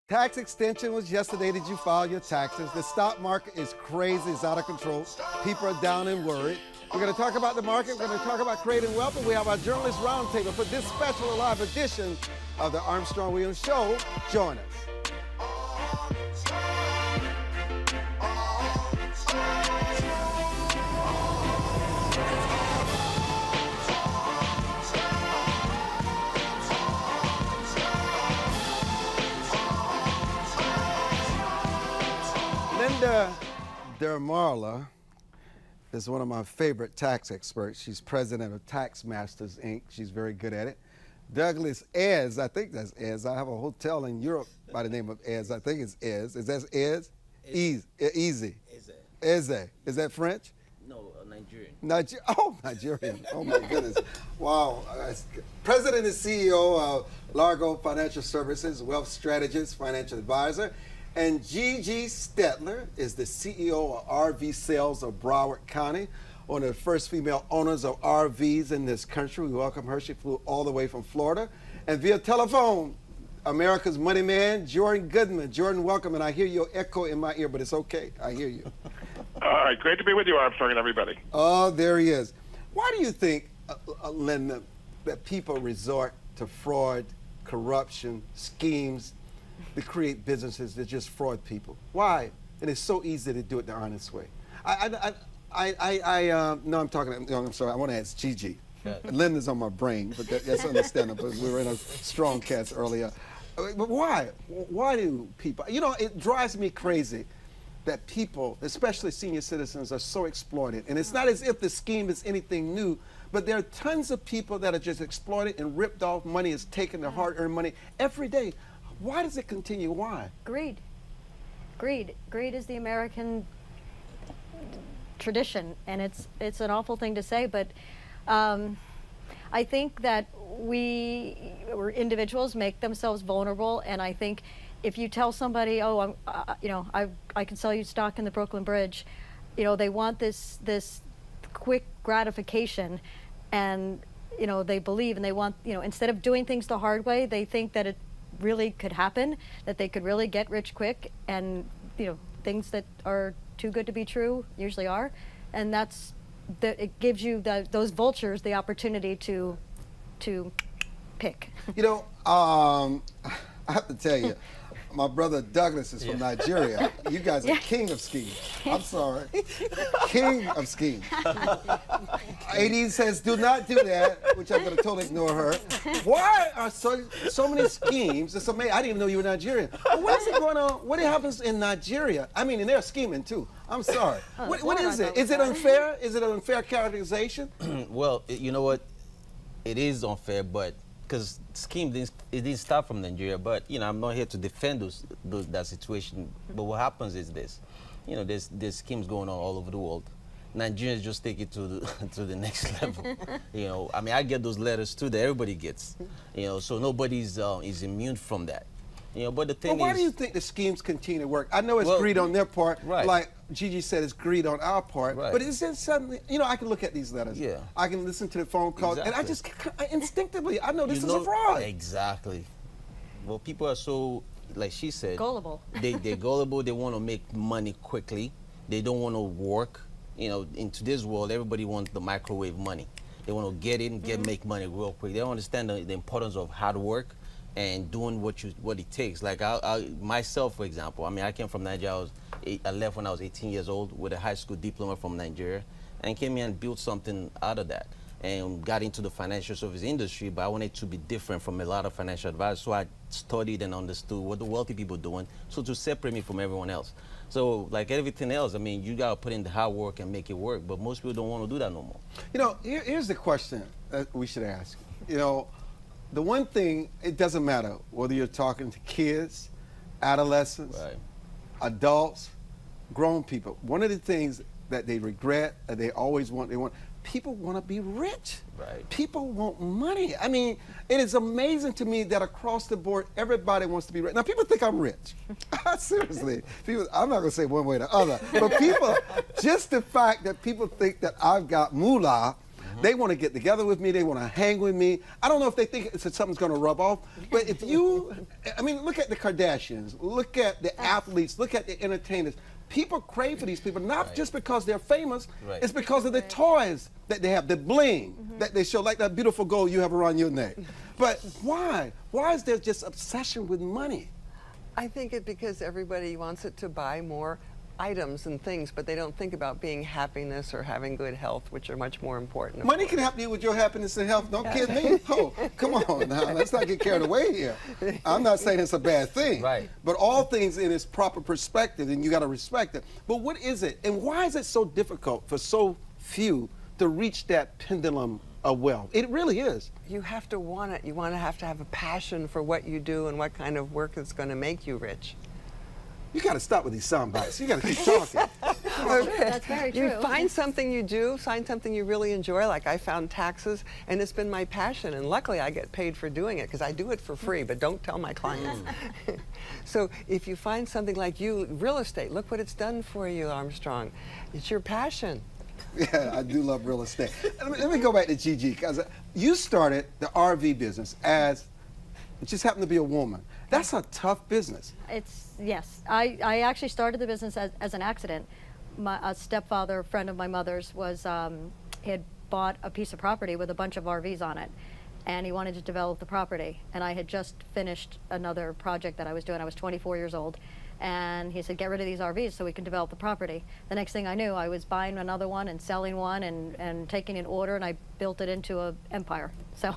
Tax extension was yesterday. Did you file your taxes? The stock market is crazy. It's out of control. People are down and worried. We're going to talk about the market. We're going to talk about creating wealth. And we have our journalist roundtable for this special live edition of the Armstrong Williams Show. Join us. Linda Dermarla is one of my favorite tax experts. She's president of Tax Masters, Inc. She's very good at it. Douglas Ez, I think that's Ez. I have a hotel in Europe by the name of Ez. I think it's Ez. Is that Ez? Easy. Eze. Is that French? No, Nigerian. Nigerian. Oh, my goodness. Wow. President and CEO of Largo Financial Services, wealth strategist, financial advisor. And Gigi Stetler is the CEO of RV Sales of Broward County, one of the first female owners of RVs in this country. We welcome her. She flew all the way from Florida. And via telephone, America's money man, Jordan Goodman. Jordan, welcome. And I hear your echo in my ear, but it's okay. I hear you. All right, great to be with you, Armstrong, and everybody. Oh, there he is. Why do you think, Linda, that people resort to fraud, corruption, schemes, to create businesses that just fraud people? Why? And it's so easy to do it the honest way. No, I'm talking. No, I'm sorry. I want to ask Gigi. Linda's on my brain, but that's understandable. We were in a strong cast earlier. But why? Why do people? You know, it drives me crazy that people, especially senior citizens, are so exploited. And it's not as if the scheme is anything new, but there are tons of people that are just exploited and ripped off. Money is taken, their hard-earned money every day. Why does it continue? Why? Greed. Greed is the American tradition, and it's an awful thing to say, but I think that we're individuals make themselves vulnerable, and I think if you tell somebody, oh, I can sell you stock in the Brooklyn Bridge, they want this quick gratification, and they believe, and they want, instead of doing things the hard way, they think that it really could happen, that they could really get rich quick, and things that are too good to be true usually are, and it gives you those vultures the opportunity to pick. I have to tell you, my brother Douglas is from Nigeria. You guys are king of schemes. I'm sorry. King of schemes. AD says, do not do that, which I'm going to totally ignore her. Why are so many schemes? It's amazing. I didn't even know you were Nigerian. But what is it going on? What happens in Nigeria? I mean, and they're scheming too. I'm sorry. What is it? Is it unfair? Is it an unfair characterization? Well, you know what? It is unfair, but because scheme didn't start from Nigeria, but I'm not here to defend that situation. But what happens is this, there's schemes going on all over the world. Nigerians just take it to the next level. I mean, I get those letters too that everybody gets. So nobody's is immune from that. But the thing is, why do you think the schemes continue to work? I know it's greed on their part, right? Like Gigi said, it's greed on our part. Right. But is there something? I can look at these letters. Yeah. I can listen to the phone calls, Exactly. and I just instinctively, I know this is a fraud. Exactly. Well, people are so, like she said, gullible. They're gullible. They want to make money quickly. They don't want to work. In today's world, everybody wants the microwave money. They want to get in, make money real quick. They don't understand the importance of hard work and doing what it takes. Like myself, for example, I mean, I came from Nigeria. I left when I was 18 years old with a high school diploma from Nigeria, and came here and built something out of that, and got into the financial service industry. But I wanted to be different from a lot of financial advisors, so I studied and understood what the wealthy people are doing, so to separate me from everyone else. So, like everything else, I mean, you gotta put in the hard work and make it work. But most people don't want to do that no more. Here's the question that we should ask. The one thing, it doesn't matter whether you're talking to kids, adolescents, Right. adults, grown people. One of the things that they regret, that they always want, people want to be rich. Right. People want money. I mean, it is amazing to me that across the board, everybody wants to be rich. Now, people think I'm rich. Seriously. I'm not going to say one way or the other. But people, just the fact that people think that I've got moolah, They want to get together with me. They want to hang with me. I don't know if they think something's going to rub off, but if you, I mean, look at the Kardashians, look at the athletes, look at the entertainers. People crave for these people, not just because they're famous, it's because of the toys that they have, the bling that they show, like that beautiful gold you have around your neck. But why? Why is there just obsession with money? I think it's because everybody wants it to buy more items and things, but they don't think about being happiness or having good health, which are much more important. Money can help you with your happiness and health. Don't kid me. Oh, come on now. Let's not get carried away here. I'm not saying it's a bad thing. Right. But all things in its proper perspective, and you got to respect it. But what is it, and why is it so difficult for so few to reach that pendulum of wealth? It really is. You have to want it. You want to have a passion for what you do and what kind of work is going to make you rich. You got to stop with these sound bites. You got to keep talking. That's very true. You find something you do, find something you really enjoy. Like I found taxes, and it's been my passion, and luckily I get paid for doing it because I do it for free, but don't tell my clients. So if you find something like real estate, look what it's done for you, Armstrong. It's your passion. Yeah, I do love real estate. Let me go back to Gigi, because you started the RV business as, it just happened to be a woman. That's a tough business. Yes. I actually started the business as an accident. A stepfather, a friend of my mother's, he had bought a piece of property with a bunch of RVs on it, and he wanted to develop the property. And I had just finished another project that I was doing. I was 24 years old. And he said, get rid of these RVs so we can develop the property. The next thing I knew, I was buying another one and selling one and taking an order, and I built it into an empire. So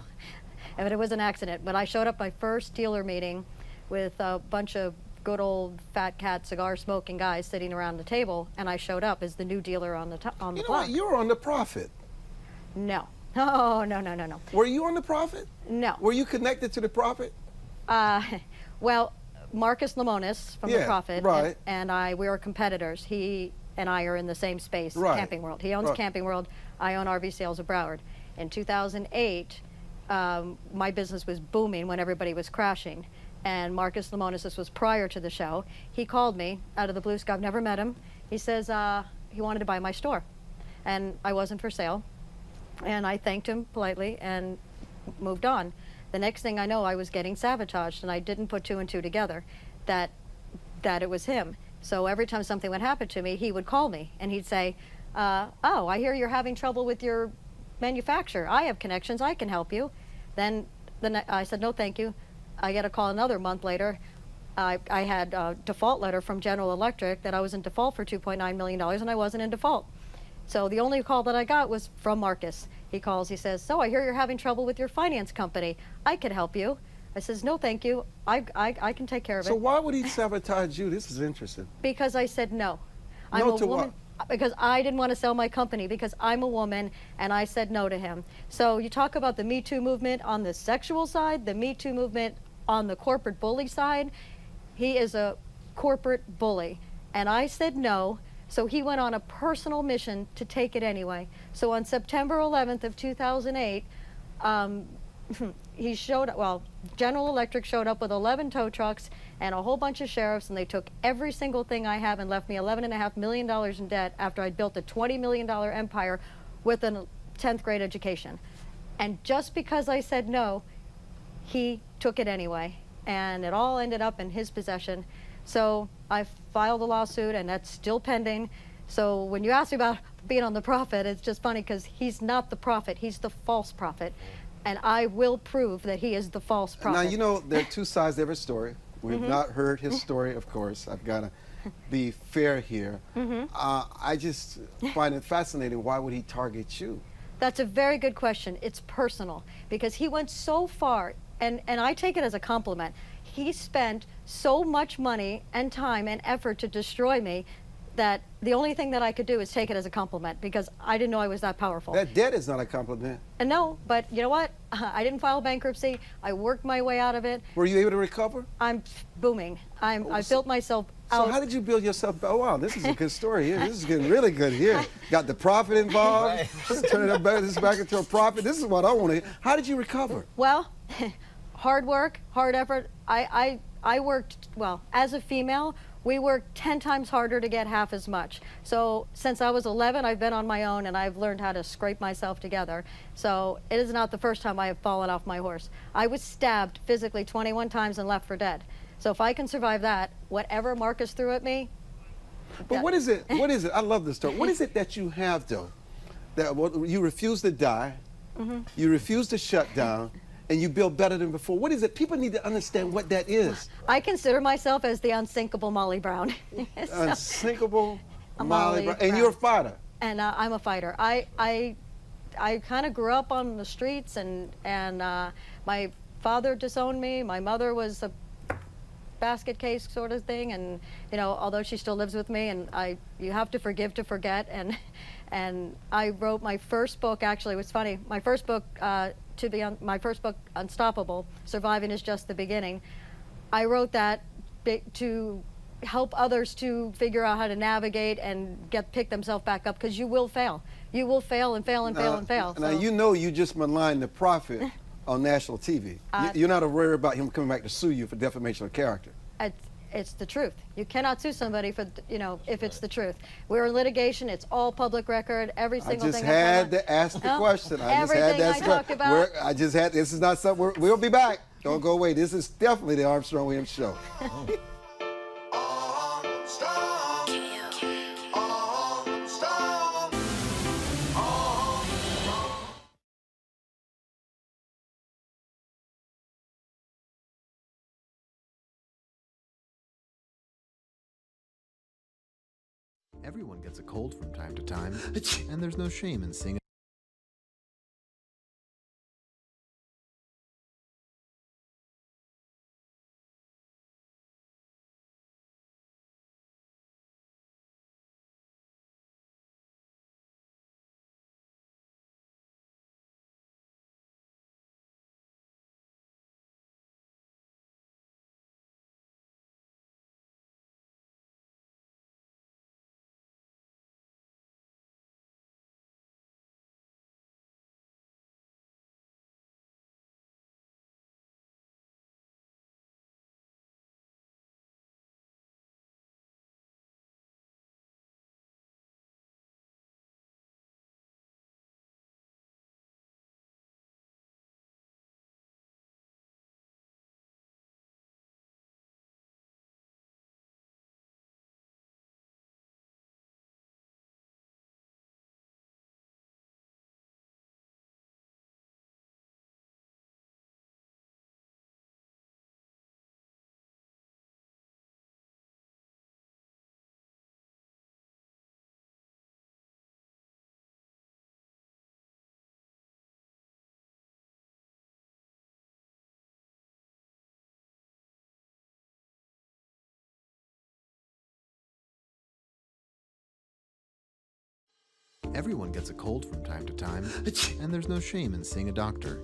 it was an accident. But I showed up my first dealer meeting with a bunch of good old fat cat cigar smoking guys sitting around the table, and I showed up as the new dealer on the block. You know what? You were on the profit. No. No. Were you on the profit? No. Were you connected to the profit? Well, Marcus Lemonis from the Profit right. and we are competitors. He and I are in the same space, Right. Camping World. He owns Right. Camping World. I own RV Sales of Broward. In 2008, my business was booming when everybody was crashing. And Marcus Lemonis, this was prior to the show, he called me out of the blue sky. I've never met him. He says he wanted to buy my store. And I wasn't for sale. And I thanked him politely and moved on. The next thing I know, I was getting sabotaged, and I didn't put two and two together that it was him. So every time something would happen to me, he would call me, and he'd say, oh, I hear you're having trouble with your manufacturer. I have connections. I can help you. Then I said, no, thank you. I get a call another month later. I had a default letter from General Electric that I was in default for $2.9 million, and I wasn't in default. So the only call that I got was from Marcus. He calls, he says, so I hear you're having trouble with your finance company. I could help you. I says, no, thank you. I can take care of it. So why would he sabotage you? This is interesting. Because I said no. I'm No a to woman. Because I didn't want to sell my company, because I'm a woman, and I said no to him. So you talk about the Me Too movement on the sexual side, the Me Too movement on the corporate bully side. He is a corporate bully. And I said no. So he went on a personal mission to take it anyway. So on September 11th of 2008, he showed up, well, General Electric showed up with 11 tow trucks and a whole bunch of sheriffs, and they took every single thing I have and left me $11.5 million in debt after I'd built a $20 million empire with a 10th grade education. And just because I said no, he took it anyway, and it all ended up in his possession. So I filed a lawsuit, and that's still pending. So when you ask me about being on the Prophet, it's just funny because he's not the prophet, he's the false prophet. And I will prove that he is the false prophet. Now, you know, there are two sides to every story. We've not heard his story, of course. I've got to be fair here. I just find it fascinating. Why would he target you? That's a very good question. It's personal, because he went so far, and I take it as a compliment. He spent so much money and time and effort to destroy me that the only thing that I could do is take it as a compliment, because I didn't know I was that powerful. That debt is not a compliment. And no, but you know what? I didn't file bankruptcy. I worked my way out of it. Were you able to recover? I'm booming. I built myself out. So how did you build yourself? Oh, wow, this is a good story here. This is getting really good here. Got the profit involved. Right. Let's turn it back, this back into a profit. This is what I want to hear. How did you recover? Well, hard work, hard effort. I worked, well, as a female, We work 10 times harder to get half as much. So since I was 11, I've been on my own, and I've learned how to scrape myself together. So it is not the first time I have fallen off my horse. I was stabbed physically 21 times and left for dead. So if I can survive that, whatever Marcus threw at me. But what is it? What is it? I love this story. What is it that you have, though? That you refuse to die, you refuse to shut down, and you build better than before. What is it? People need to understand what that is. I consider myself as the unsinkable Molly Brown. Unsinkable Molly Brown. And Brown. you're a fighter. And I'm a fighter. I kind of grew up on the streets, and my father disowned me. My mother was a basket case sort of thing, and although she still lives with me, and you have to forgive to forget, and I wrote my first book. Actually, it was funny. My first book, my first book, Unstoppable: Surviving is Just the Beginning. I wrote that to help others to figure out how to navigate and pick themselves back up, because you will fail. You will fail and fail and fail and fail. Now, you just maligned the prophet on national TV. You're not worried about him coming back to sue you for defamation of character. It's the truth. You cannot sue somebody for, if it's the truth. We're in litigation. It's all public record. Every single thing. I just had to ask the question. Everything I talked about. This is not something. We'll be back. Don't go away. This is definitely the Armstrong Williams Show. Everyone gets a cold from time to time, and there's no shame in seeing Everyone gets a cold from time to time, and there's no shame in seeing a doctor.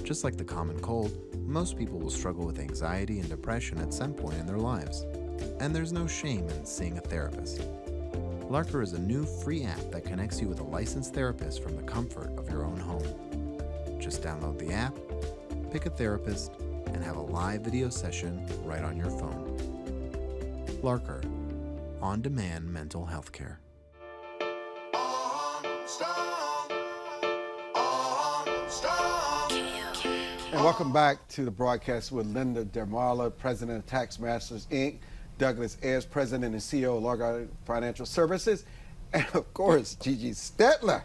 Just like the common cold, most people will struggle with anxiety and depression at some point in their lives, and there's no shame in seeing a therapist. Larker is a new free app that connects you with a licensed therapist from the comfort of your own home. Just download the app, pick a therapist, and have a live video session right on your phone. Larker, on-demand mental health care. And welcome back to the broadcast with Linda Dermarla, President of Tax Masters, Inc., Douglas Ayers, President and CEO of Largo Financial Services, and of course, Gigi Stetler,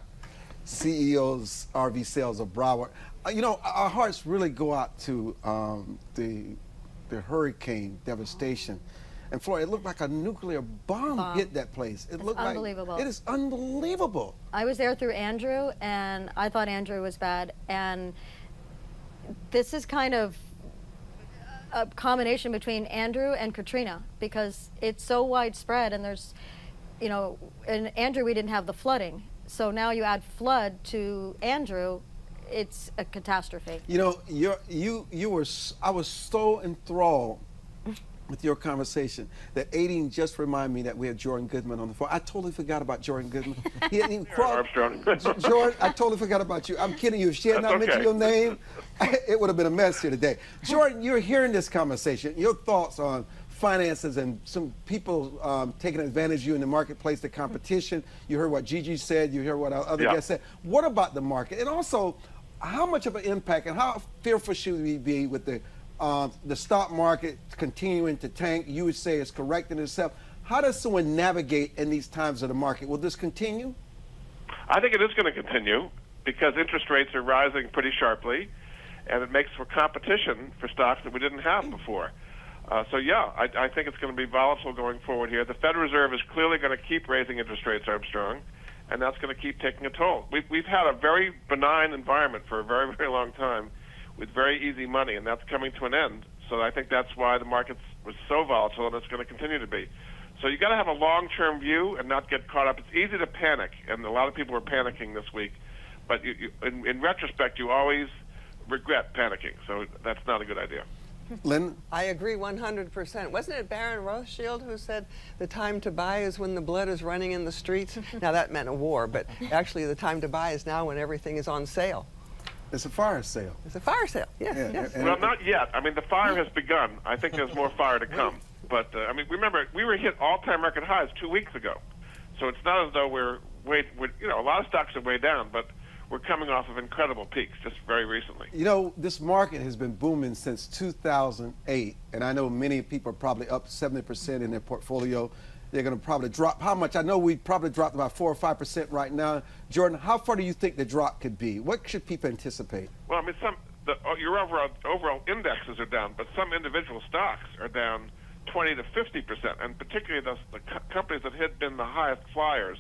CEO's RV Sales of Broward. Our hearts really go out to the hurricane devastation. And Florida, it looked like a nuclear bomb hit that place. It looked unbelievable. It is unbelievable. I was there through Andrew, and I thought Andrew was bad. And this is kind of a combination between Andrew and Katrina, because it's so widespread, and there's, in Andrew we didn't have the flooding. So now you add flood to Andrew, it's a catastrophe. I was so enthralled with your conversation that Aideen just reminded me that we had Jordan Goodman on the phone. I totally forgot about Jordan Goodman. He hadn't even Armstrong. Jordan, I totally forgot about you. I'm kidding you. If she had not mentioned your name, it would have been a mess here today. Jordan, you're hearing this conversation. Your thoughts on finances and some people taking advantage of you in the marketplace, the competition. You heard what Gigi said. You heard what our other Yeah. guests said. What about the market? And also, how much of an impact and how fearful should we be with the stock market continuing to tank? You would say it's correcting itself. How does someone navigate in these times of the market? Will this continue? I think it is going to continue because interest rates are rising pretty sharply, and it makes for competition for stocks that we didn't have before. So yeah, I think it's going to be volatile going forward here. The Federal Reserve is clearly going to keep raising interest rates, Armstrong, and that's going to keep taking a toll. We've had a very benign environment for a very, very long time with very easy money, and that's coming to an end. So I think that's why the market was so volatile, and it's going to continue to be. So you got to have a long-term view and not get caught up. It's easy to panic, and a lot of people are panicking this week. But in retrospect, you always regret panicking. So that's not a good idea. Lynn? I agree 100%. Wasn't it Baron Rothschild who said the time to buy is when the blood is running in the streets? Now that meant a war, but actually the time to buy is now when everything is on sale. It's a fire sale. It's a fire sale. Yes, Yeah, yes. and- Well, not yet. I mean, the fire has begun. I think there's more fire to come. But, I mean, remember, we were hit all-time record highs 2 weeks ago. So it's not as though we're a lot of stocks are way down, but we're coming off of incredible peaks just very recently. You know, this market has been booming since 2008, and I know many people are probably up 70% in their portfolio. They're going to probably drop. How much? I know we probably dropped about 4 or 5% right now. Jordan, how far do you think the drop could be? What should people anticipate? Well, I mean, your overall indexes are down, but some individual stocks are down 20 to 50%, and particularly the companies that had been the highest flyers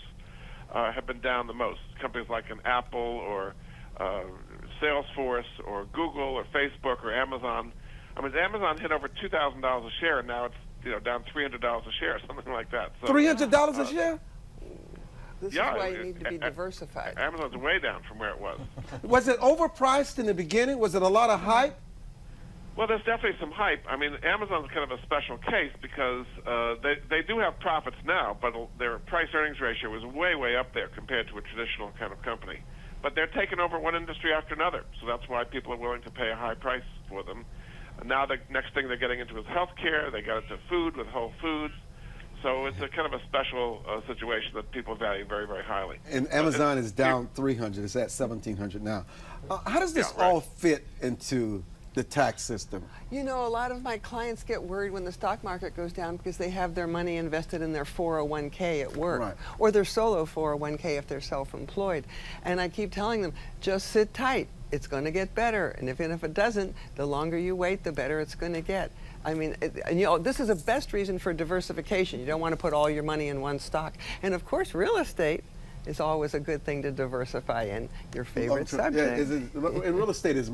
have been down the most. Companies like an Apple or Salesforce or Google or Facebook or Amazon. I mean, Amazon hit over $2,000 a share, and now it's down $300 a share, something like that. So, $300 a share? This yeah, is why you need to be diversified. Amazon's way down from where it was. Was it overpriced in the beginning? Was it a lot of hype? Well, there's definitely some hype. I mean, Amazon's kind of a special case because they do have profits now, but their price-earnings ratio is way, way up there compared to a traditional kind of company. But they're taking over one industry after another, so that's why people are willing to pay a high price for them. And now the next thing they're getting into is healthcare. They got into food with Whole Foods. So it's a kind of a special situation that people value very, very highly. And Amazon is down 300. It's at 1,700 now. How does this Yeah, right. all fit into the tax system? You know, a lot of my clients get worried when the stock market goes down because they have their money invested in their 401k at work, Right. or their solo 401k if they're self-employed. And I keep telling them, just sit tight. It's going to get better. And if it doesn't, the longer you wait, the better it's going to get. I mean, this is the best reason for diversification. You don't want to put all your money in one stock. And of course, real estate is always a good thing to diversify in. Your favorite subject. And real estate is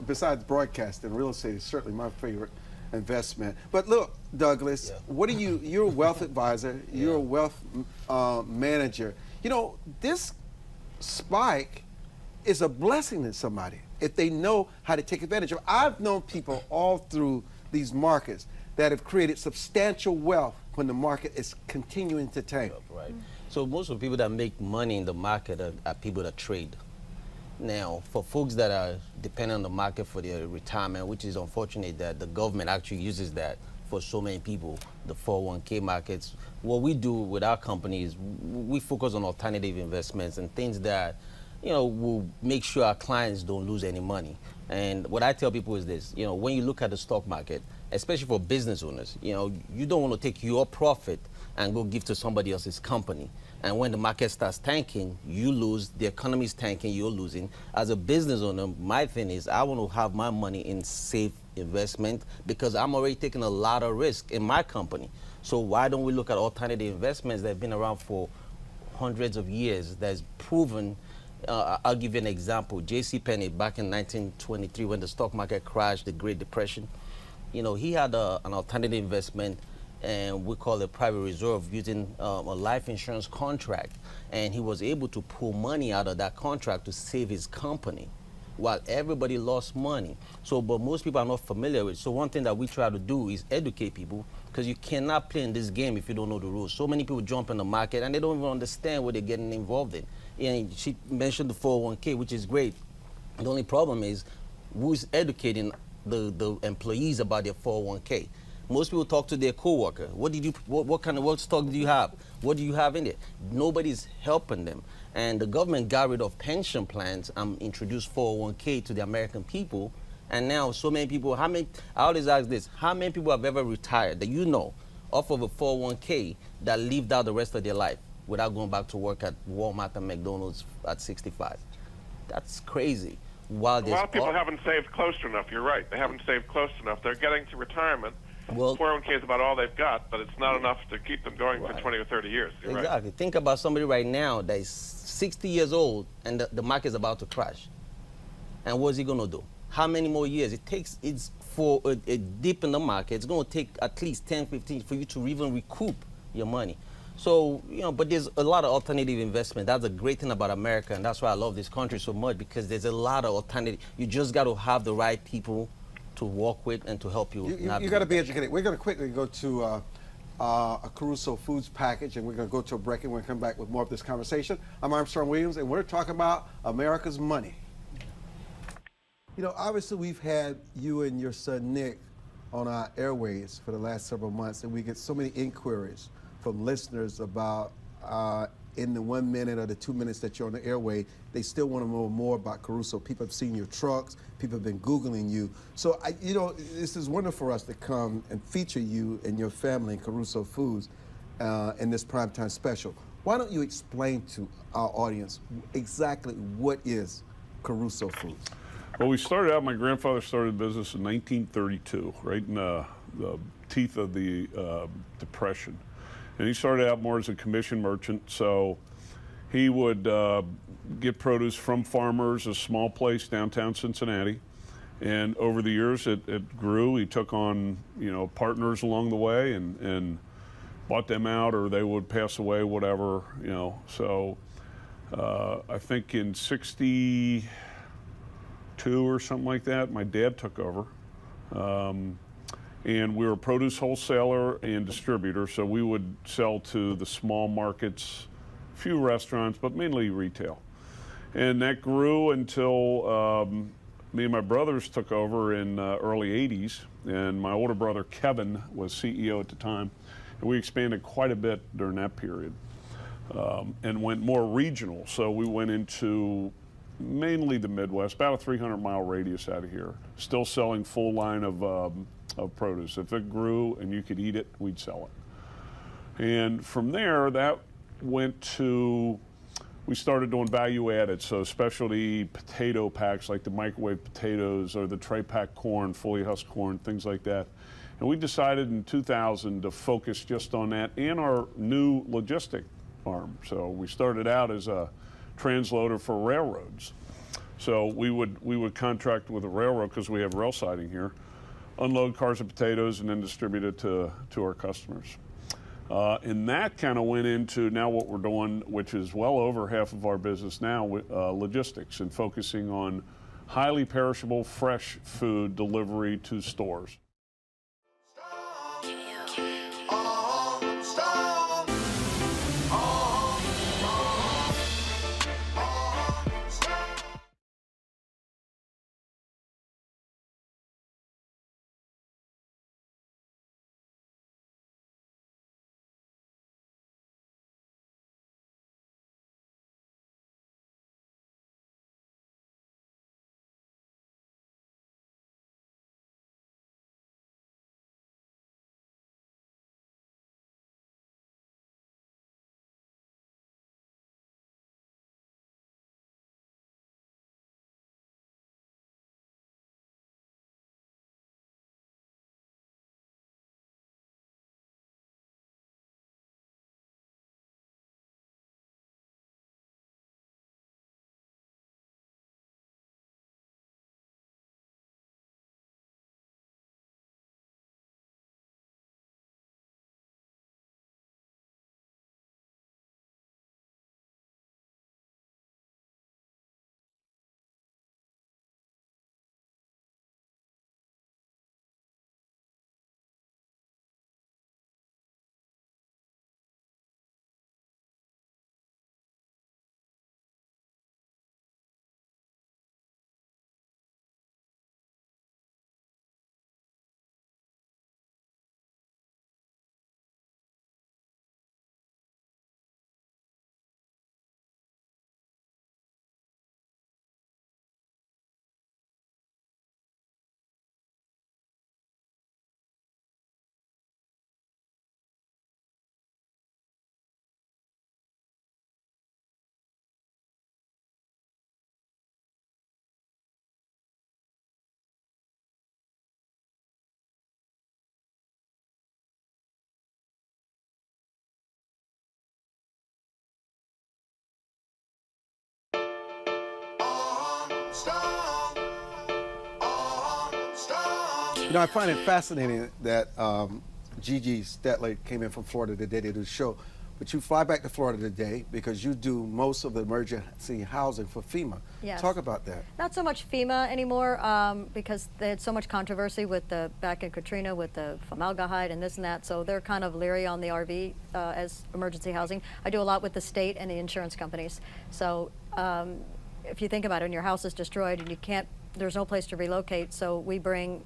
besides broadcasting, real estate is certainly my favorite investment. But look, Douglas, you're a wealth advisor, you're a wealth manager. You know, this spike is a blessing to somebody if they know how to take advantage of it. I've known people all through these markets that have created substantial wealth when the market is continuing to tank. Right. So most of the people that make money in the market are people that trade. Now, for folks that are dependent on the market for their retirement, which is unfortunate that the government actually uses that for so many people, the 401k markets, what we do with our company is we focus on alternative investments and things that will make sure our clients don't lose any money. And what I tell people is this, when you look at the stock market, especially for business owners, you don't want to take your profit and go give to somebody else's company. And when the market starts tanking, you lose, the economy's tanking, you're losing. As a business owner, my thing is I want to have my money in safe investment because I'm already taking a lot of risk in my company. So why don't we look at alternative investments that have been around for hundreds of years, that's proven. I'll give you an example. J.C. Penney, back in 1923, when the stock market crashed, the Great Depression, he had an alternative investment, and we call it private reserve, using a life insurance contract. And he was able to pull money out of that contract to save his company while everybody lost money. But most people are not familiar with it. So one thing that we try to do is educate people, because you cannot play in this game if you don't know the rules. So many people jump in the market and they don't even understand what they're getting involved in. And she mentioned the 401k, which is great. The only problem is who's educating the employees about their 401k. Most people talk to their coworker. What kind of what stock do you have? What do you have in it? Nobody's helping them. And the government got rid of pension plans and introduced 401k to the American people. And now so many people, I always ask this, how many people have ever retired that you know off of a 401k that lived out the rest of their life without going back to work at Walmart and McDonald's at 65? That's crazy. While A lot of people haven't saved close enough. You're right. They haven't saved close enough. They're getting to retirement. Well, 401k is about all they've got, but it's not enough to keep them going for 20 or 30 years. You're exactly. right. Think about somebody right now that is 60 years old and the market is about to crash. And what's he going to do? How many more years? It's for a dip in the market. It's going to take at least 10, 15 for you to even recoup your money. So, but there's a lot of alternative investment. That's the great thing about America, and that's why I love this country so much, because there's a lot of alternative. You just got to have the right people to work with and to help you. You got to be educated. We're going to quickly go to a Caruso Foods package, and we're going to go to a break, and we're going to come back with more of this conversation. I'm Armstrong Williams, and we're talking about America's money. Obviously we've had you and your son Nick on our airways for the last several months, and we get so many inquiries from listeners about in the 1 minute or the 2 minutes that you're on the airway, they still want to know more about Caruso. People have seen your trucks. People have been Googling you. So, this is wonderful for us to come and feature you and your family in Caruso Foods in this primetime special. Why don't you explain to our audience exactly what is Caruso Foods? Well, we started out, my grandfather started the business in 1932, right in the teeth of the Depression. And he started out more as a commission merchant, so he would get produce from farmers, a small place downtown Cincinnati. And over the years, it grew. He took on, partners along the way and bought them out, or they would pass away, whatever, So I think in 62 or something like that, my dad took over. And we were a produce wholesaler and distributor, so we would sell to the small markets, a few restaurants, but mainly retail. And that grew until me and my brothers took over in early 80s, and my older brother Kevin was CEO at the time. And we expanded quite a bit during that period and went more regional. So we went into mainly the Midwest, about a 300-mile radius out of here, still selling full line of produce. If it grew and you could eat it, we'd sell it. And from there, that went to, we started doing value added, so specialty potato packs like the microwave potatoes or the tray pack corn, fully husked corn, things like that. And we decided in 2000 to focus just on that and our new logistic arm. So we started out as a transloader for railroads. So we would contract with a railroad, because we have rail siding here, unload cars of potatoes and then distribute it to our customers. And that kind of went into now what we're doing, which is well over half of our business now, logistics, and focusing on highly perishable, fresh food delivery to stores. You know, I find it fascinating that Gigi Stetler came in from Florida today to do the show, but you fly back to Florida today because you do most of the emergency housing for FEMA. Yes. Talk about that. Not so much FEMA anymore because they had so much controversy with the back in Katrina with the formaldehyde and this and that, so they're kind of leery on the RV as emergency housing. I do a lot with the state and the insurance companies. So if you think about it, and your house is destroyed and you can't, there's no place to relocate, so we bring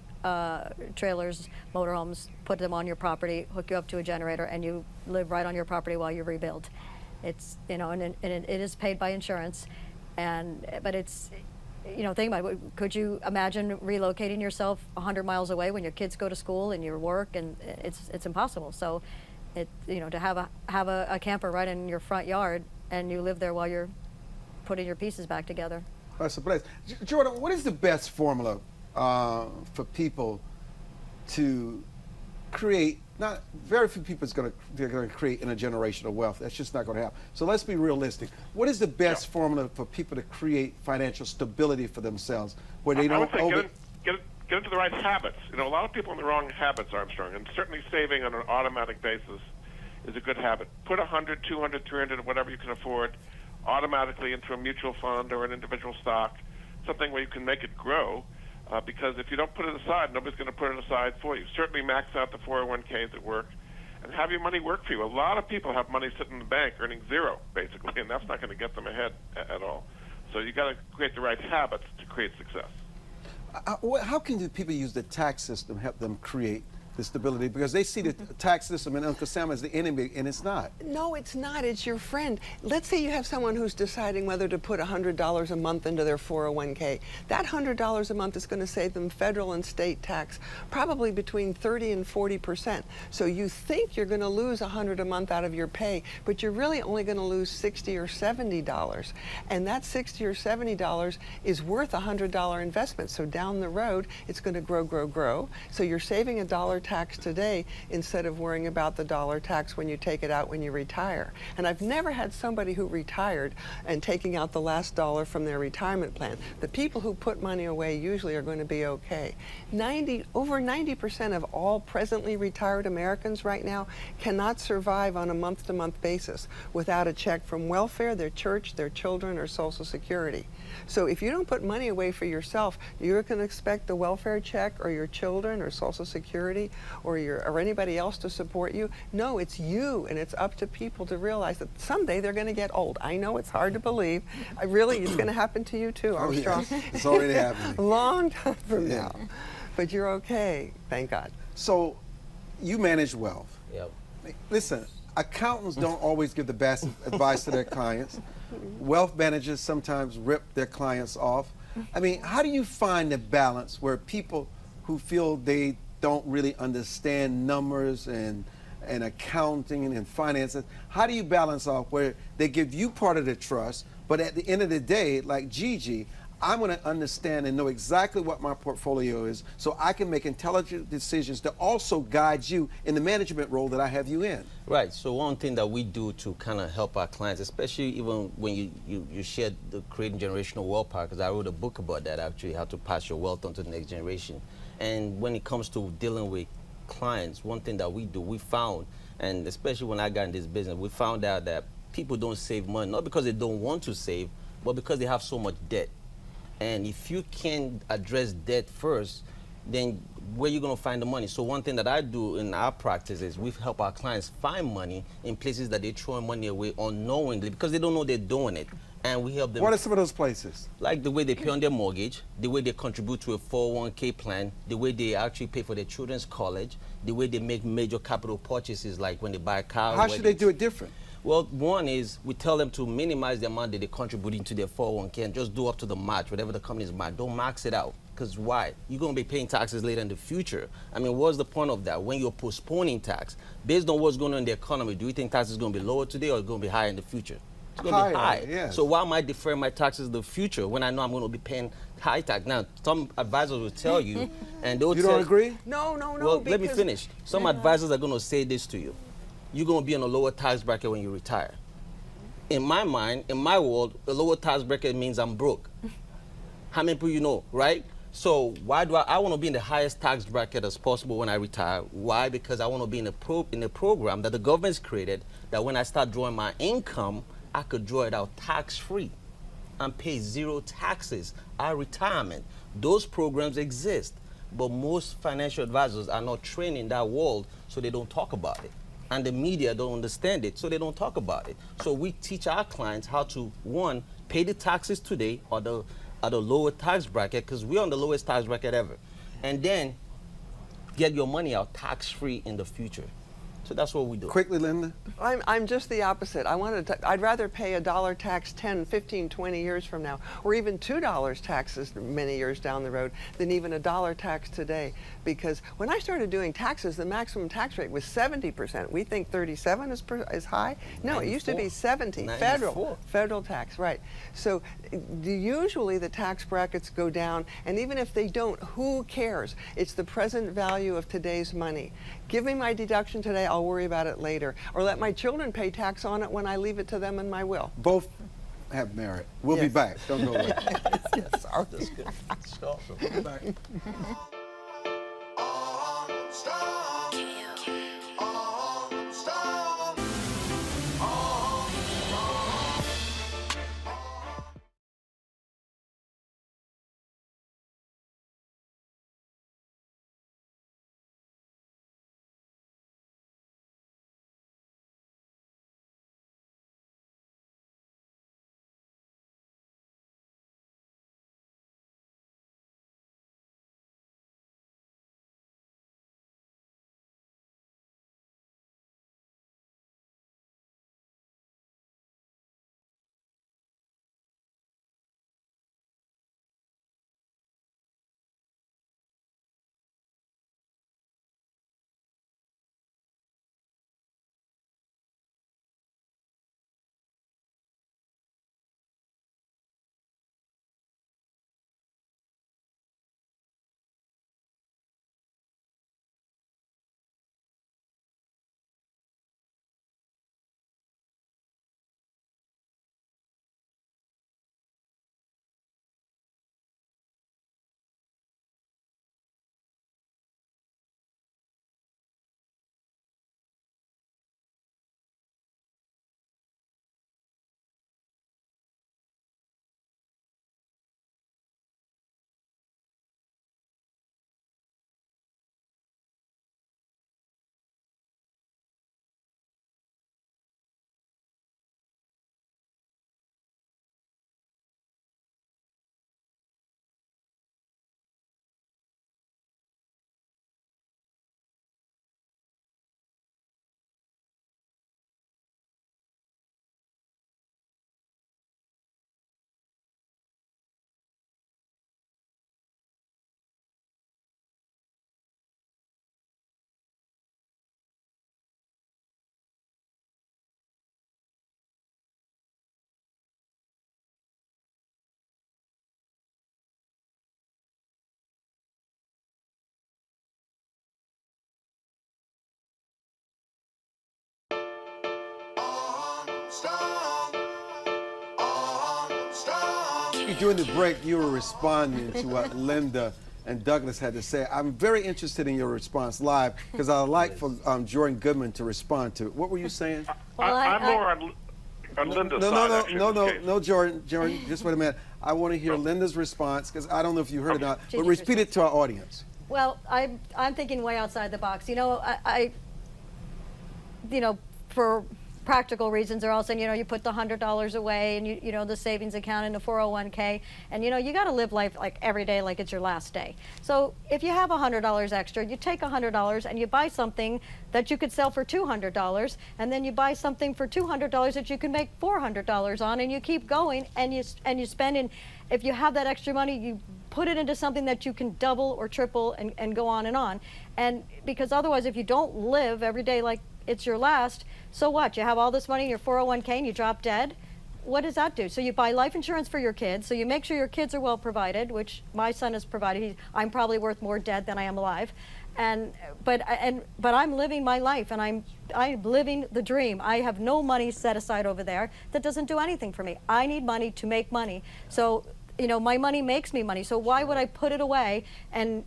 trailers, motorhomes, put them on your property, hook you up to a generator, and you live right on your property while you rebuild. It's, you know, and it is paid by insurance, but it's, you know, think about it. Could you imagine relocating yourself 100 miles away when your kids go to school and your work, and it's impossible. So, you know, to have a camper right in your front yard and you live there while you're putting your pieces back together. That's a blessing. Jordan, what is the best formula for people to create? Not very few people they're going to create intergenerational wealth. That's just not going to happen. So let's be realistic. What is the best formula for people to create financial stability for themselves, where they don't get into the right habits? You know, a lot of people in the wrong habits, Armstrong, and certainly saving on an automatic basis is a good habit. Put 100, 200, 300, whatever you can afford, automatically into a mutual fund or an individual stock, something where you can make it grow. Because if you don't put it aside, nobody's going to put it aside for you. Certainly max out the 401ks at work and have your money work for you. A lot of people have money sitting in the bank earning zero, basically, and that's not going to get them ahead at all. So you got to create the right habits to create success. How can people use the tax system help them create the stability? Because they see the tax system and Uncle Sam as the enemy, and it's not. No, it's not. It's your friend. Let's say you have someone who's deciding whether to put $100 a month into their 401k. That $100 a month is going to save them federal and state tax, probably between 30 and 40%. So you think you're going to lose $100 a month out of your pay, but you're really only going to lose $60 or $70. And that $60 or $70 is worth a $100 investment. So down the road, it's going to grow, grow, grow. So you're saving a dollar tax today instead of worrying about the dollar tax when you take it out when you retire. And I've never had somebody who retired and taking out the last dollar from their retirement plan. The people who put money away usually are going to be okay. Over 90% of all presently retired Americans right now cannot survive on a month-to-month basis without a check from welfare, their church, their children, or Social Security. So if you don't put money away for yourself, you're going to expect the welfare check or your children or Social Security or anybody else to support you. No, it's you, and it's up to people to realize that someday they're going to get old. I know it's hard to believe. Really, it's going to happen to you too, Armstrong. Oh, yes. It's already happening. A long time from now. But you're okay, thank God. So you manage wealth. Yep. Listen, accountants don't always give the best advice to their clients. Wealth managers sometimes rip their clients off. I mean, how do you find the balance where people who feel they don't really understand numbers and accounting and finances, how do you balance off where they give you part of the trust, but at the end of the day, like Gigi, I'm going to understand and know exactly what my portfolio is so I can make intelligent decisions to also guide you in the management role that I have you in. Right. So one thing that we do to kind of help our clients, especially even when you share the creating generational wealth part, because I wrote a book about that actually, how to pass your wealth on to the next generation. And when it comes to dealing with clients, one thing that we do, we found, and especially when I got in this business, we found out that people don't save money, not because they don't want to save, but because they have so much debt. And if you can address debt first, then where are you going to find the money? So one thing that I do in our practice is we help our clients find money in places that they're throwing money away unknowingly because they don't know they're doing it. And we help them. What are some of those places? Like the way they pay on their mortgage, the way they contribute to a 401k plan, the way they actually pay for their children's college, the way they make major capital purchases like when they buy a car. How should they do it different? Well, one is we tell them to minimize the amount that they contribute into their 401k and just do up to the match, whatever the company's match. Don't max it out. Because why? You're going to be paying taxes later in the future. I mean, what's the point of that? When you're postponing tax, based on what's going on in the economy, do you think taxes is going to be lower today or it's going to be higher in the future? It's going to be high. Yes. So why am I deferring my taxes in the future when I know I'm going to be paying high tax? Now, some advisors will tell you, and they'll You don't agree? No. Well, let me finish. Some advisors are going to say this to you. You're going to be on a lower tax bracket when you retire. In my mind, in my world, a lower tax bracket means I'm broke. How many people you know, right? So why do I want to be in the highest tax bracket as possible when I retire? Why? Because I want to be in a program that the government's created, that when I start drawing my income, I could draw it out tax-free and pay zero taxes at retirement. Those programs exist, but most financial advisors are not trained in that world, so they don't talk about it. And the media don't understand it, so they don't talk about it. So we teach our clients how to, one, pay the taxes today or at a lower tax bracket, because we're on the lowest tax bracket ever, and then get your money out tax-free in the future. So that's what we do. Quickly, Linda. I'm just the opposite. I'd rather pay $1 tax 10, 15, 20 years from now, or even $2 taxes many years down the road, than even $1 tax today. Because when I started doing taxes, the maximum tax rate was 70%. We think 37 is high. No, it used to be 70. 94. Federal tax, right. So usually the tax brackets go down, and even if they don't, who cares? It's the present value of today's money. Give me my deduction today, I'll worry about it later. Or let my children pay tax on it when I leave it to them in my will. Both have merit. We'll be Yes. back. Don't go away. Yes, That's good. That's awesome. We'll be back. During the break, you were responding to what Linda and Douglas had to say. I'm very interested in your response live because I'd like for Jordan Goodman to respond to it. What were you saying? Well, I'm more on Linda's side, actually, in this case. No, Jordan, just wait a minute. I want to hear Linda's response because I don't know if you heard it or not, but Gigi's repeat it to our audience. Well, I'm thinking way outside the box. You know, I for practical reasons, they're all saying, you put the $100 away and you know the savings account in the 401k, and you got to live life like every day like it's your last day. So if you have $100 extra, you take $100 and you buy something that you could sell for $200, and then you buy something for $200 that you can make $400 on, and you keep going and you spend. And if you have that extra money, you put it into something that you can double or triple and go on. And because otherwise, if you don't live every day like it's your last, so what? You have all this money in your 401k and you drop dead? What does that do? So you buy life insurance for your kids, so you make sure your kids are well provided, which my son is provided. I'm probably worth more dead than I am alive. But I'm living my life, and I'm living the dream. I have no money set aside over there that doesn't do anything for me. I need money to make money. So you know, my money makes me money. So why would I put it away and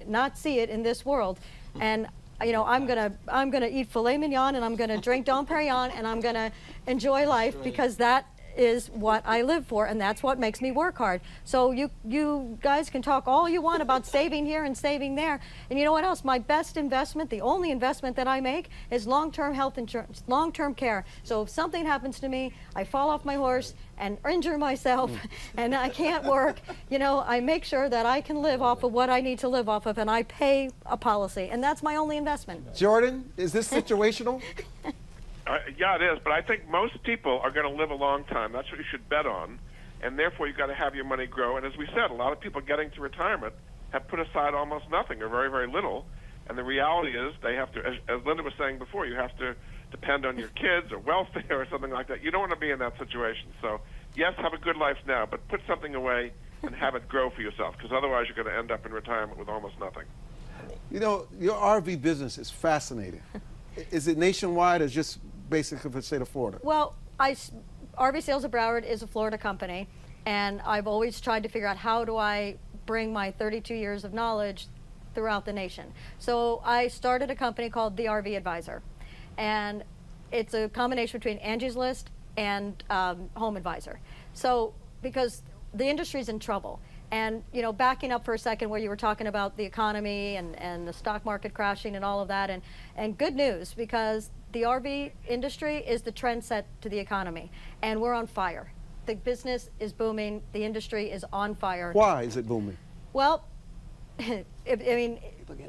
not see it in this world? And you know, I'm gonna eat filet mignon, and I'm gonna drink Dom Perignon, and I'm gonna enjoy life, because that is what I live for, and that's what makes me work hard. So you guys can talk all you want about saving here and saving there, and you know what else? My best investment, the only investment that I make, is long-term health insurance, long-term care. So if something happens to me, I fall off my horse and injure myself and I can't work, you know, I make sure that I can live off of what I need to live off of, and I pay a policy, and that's my only investment. Jordan, is this situational? Yeah, it is, but I think most people are going to live a long time. That's what you should bet on, and therefore you've got to have your money grow. And as we said, a lot of people getting to retirement have put aside almost nothing or very, very little, and the reality is they have to, as Linda was saying before, you have to depend on your kids or welfare or something like that. You don't want to be in that situation. So, yes, have a good life now, but put something away and have it grow for yourself, because otherwise you're going to end up in retirement with almost nothing. You know, your RV business is fascinating. Is it nationwide or just basically for the state of Florida? Well, RV Sales of Broward is a Florida company, and I've always tried to figure out how do I bring my 32 years of knowledge throughout the nation. So I started a company called the RV Advisor, and it's a combination between Angie's List and Home Advisor. So because the industry's in trouble, and you know, backing up for a second where you were talking about the economy and the stock market crashing and all of that, and good news, because the RV industry is the trend set to the economy, and we're on fire. The business is booming. The industry is on fire. Why is it booming? Well, I mean,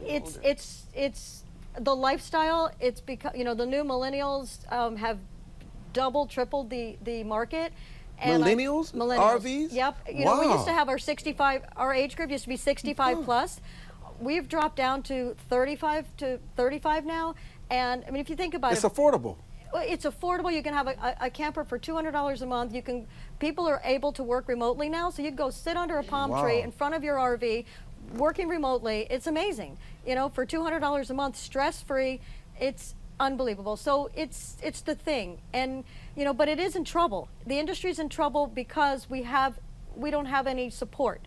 it's the lifestyle. It's because, you know, the new millennials have doubled, tripled the market. And Millennials? Millennials. RVs? Yep. You know, we Wow. used to have our age group used to be 65 plus. We've dropped down to 35 now. And I mean, if you think about It's it, affordable. it's affordable. You can have a camper for $200 a month. People are able to work remotely now, so you can go sit under a palm tree Wow. in front of your RV, working remotely. It's amazing. You know, for $200 a month, stress-free, it's unbelievable. So it's the thing, and you know, but it is in trouble. The industry's in trouble because we don't have any support.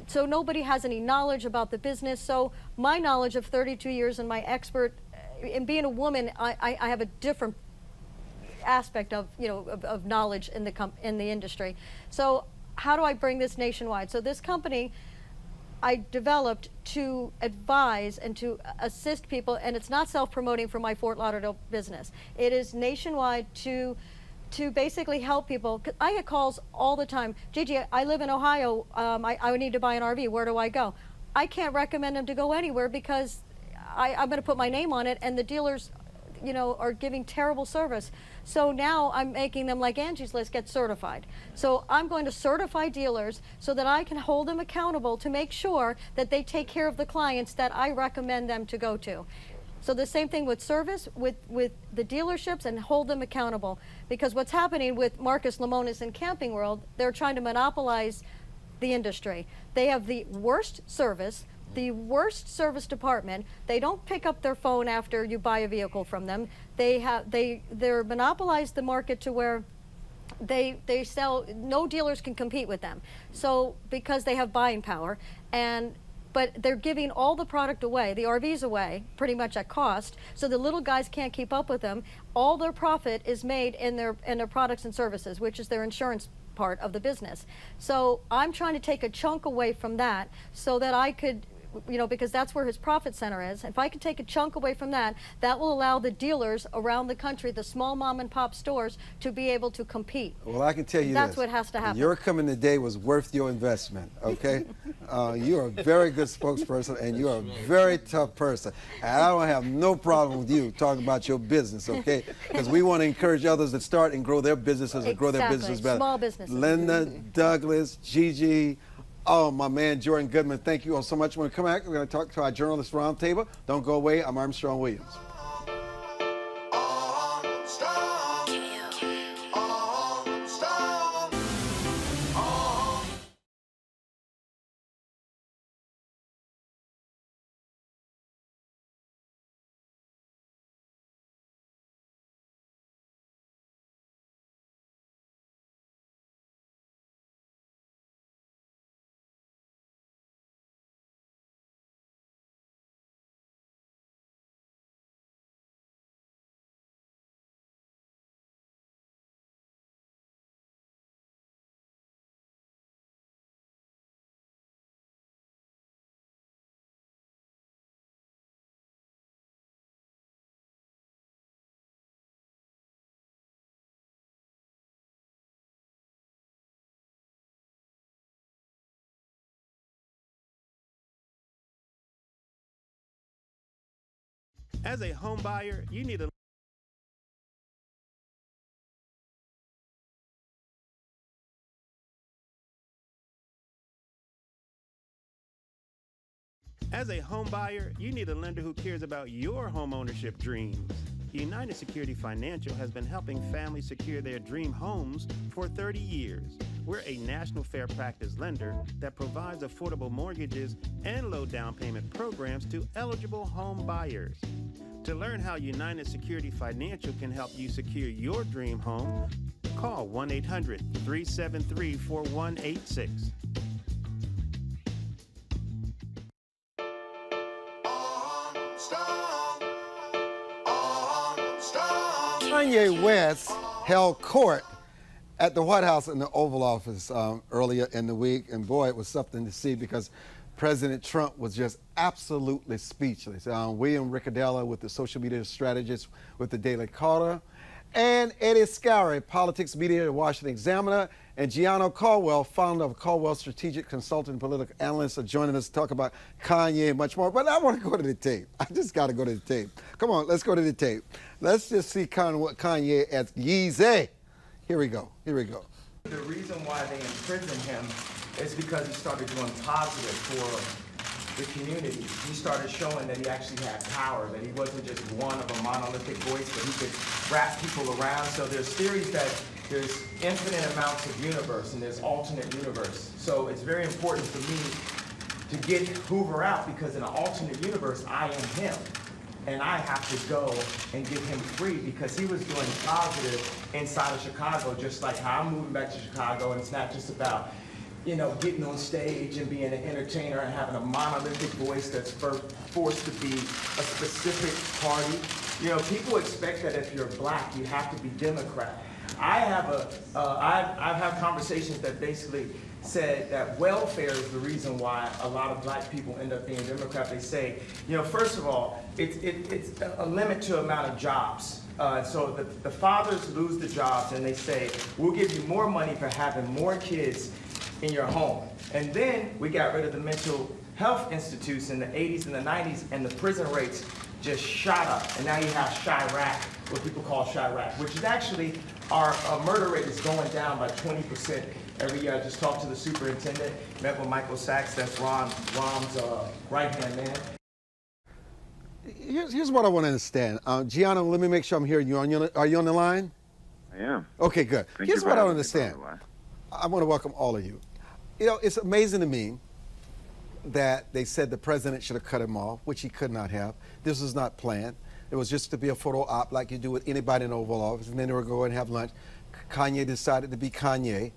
So nobody has any knowledge about the business. So my knowledge of 32 years and my expert, and being a woman, I have a different aspect of, you know, of knowledge in the industry. So how do I bring this nationwide? So this company I developed to advise and to assist people, and it's not self-promoting for my Fort Lauderdale business. It is nationwide to basically help people. I get calls all the time. Gigi, I live in Ohio. I would need to buy an RV. Where do I go? I can't recommend them to go anywhere because I'm going to put my name on it, and the dealers, you know, are giving terrible service. So now I'm making them, like Angie's List, get certified. So I'm going to certify dealers so that I can hold them accountable to make sure that they take care of the clients that I recommend them to go to. So the same thing with service, with the dealerships, and hold them accountable. Because what's happening with Marcus Lemonis and Camping World, they're trying to monopolize the industry. They have the worst service, the worst service department. They don't pick up their phone after you buy a vehicle from them. They're monopolized the market to where they sell, no dealers can compete with them. So because they have buying power, but they're giving all the product away, the RVs away, pretty much at cost, so the little guys can't keep up with them. All their profit is made in their products and services, which is their insurance part of the business. So I'm trying to take a chunk away from that so that I could, you know, because that's where his profit center is. If I could take a chunk away from that, that will allow the dealers around the country, the small mom and pop stores, to be able to compete. Well, I can tell you That's this. what has to happen. Your coming today was worth your investment, okay? You're a very good spokesperson, and you're a very tough person. And I don't have no problem with you talking about your business, okay? Because we want to encourage others to start and grow their businesses and grow their Exactly. businesses better. Small businesses. Linda, Douglas, Gigi, oh, my man, Jordan Goodman, thank you all so much. When we come back, we're going to talk to our journalist roundtable. Don't go away. I'm Armstrong Williams. As a home buyer, you need a As a home buyer, you need a lender who cares about your home ownership dreams. United Security Financial has been helping families secure their dream homes for 30 years. We're a national fair practice lender that provides affordable mortgages and low down payment programs to eligible home buyers. To learn how United Security Financial can help you secure your dream home, call 1-800-373-4186. Kanye West held court at the White House in the Oval Office earlier in the week, and boy, it was something to see because President Trump was just absolutely speechless. William Riccadella with the social media strategist with the Daily Caller, and Eddie Scarry, politics media at the Washington Examiner, and Gianno Caldwell, founder of Caldwell Strategic Consulting and Political Analyst, are joining us to talk about Kanye and much more. But I want to go to the tape. I just got to go to the tape. Come on, let's go to the tape. Let's just see kind of what Kanye as Yeezy. Here we go. Here we go. The reason why they imprisoned him is because he started doing positive for the community. He started showing that he actually had power, that he wasn't just one of a monolithic voice, but he could wrap people around. So there's theories that there's infinite amounts of universe and there's alternate universe. So it's very important for me to get Hoover out because in an alternate universe, I am him. And I have to go and get him free because he was doing positive inside of Chicago, just like how I'm moving back to Chicago. And it's not just about, you know, getting on stage and being an entertainer and having a monolithic voice that's forced to be a specific party. You know, people expect that if you're black, you have to be Democrat. I've had conversations that basically said that welfare is the reason why a lot of black people end up being Democrat. They say, you know, first of all, it's a limit to amount of jobs. So the fathers lose the jobs and they say, we'll give you more money for having more kids in your home. And then we got rid of the mental health institutes in the 80s and the 90s, and the prison rates just shot up. And now you have Chirac, what people call Chirac, which is actually our murder rate is going down by 20% every year. I just talked to the superintendent, met with Michael Sachs, that's Rom's right-hand man. Here's what I want to understand. Gianno, let me make sure I'm hearing you. Are you on the line? I am. Okay, good. Thank Here's you what I for don't understand. I want to welcome all of you. You know, it's amazing to me that they said the president should have cut him off, which he could not have. This was not planned. It was just to be a photo op like you do with anybody in the Oval Office, and then they were going to have lunch. Kanye decided to be Kanye.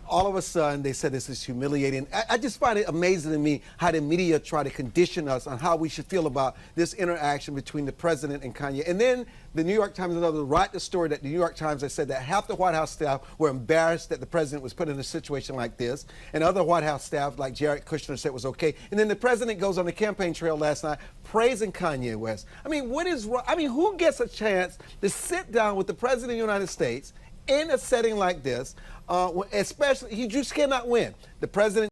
All of a sudden, they said this is humiliating. I just find it amazing to me how the media try to condition us on how we should feel about this interaction between the president and Kanye. And then the New York Times write the story that the New York Times has said that half the White House staff were embarrassed that the president was put in a situation like this, and other White House staff like Jared Kushner said it was okay. And then the president goes on the campaign trail last night praising Kanye West. I mean, what is wrong? I mean, who gets a chance to sit down with the president of the United States in a setting like this, especially, he just cannot win. The president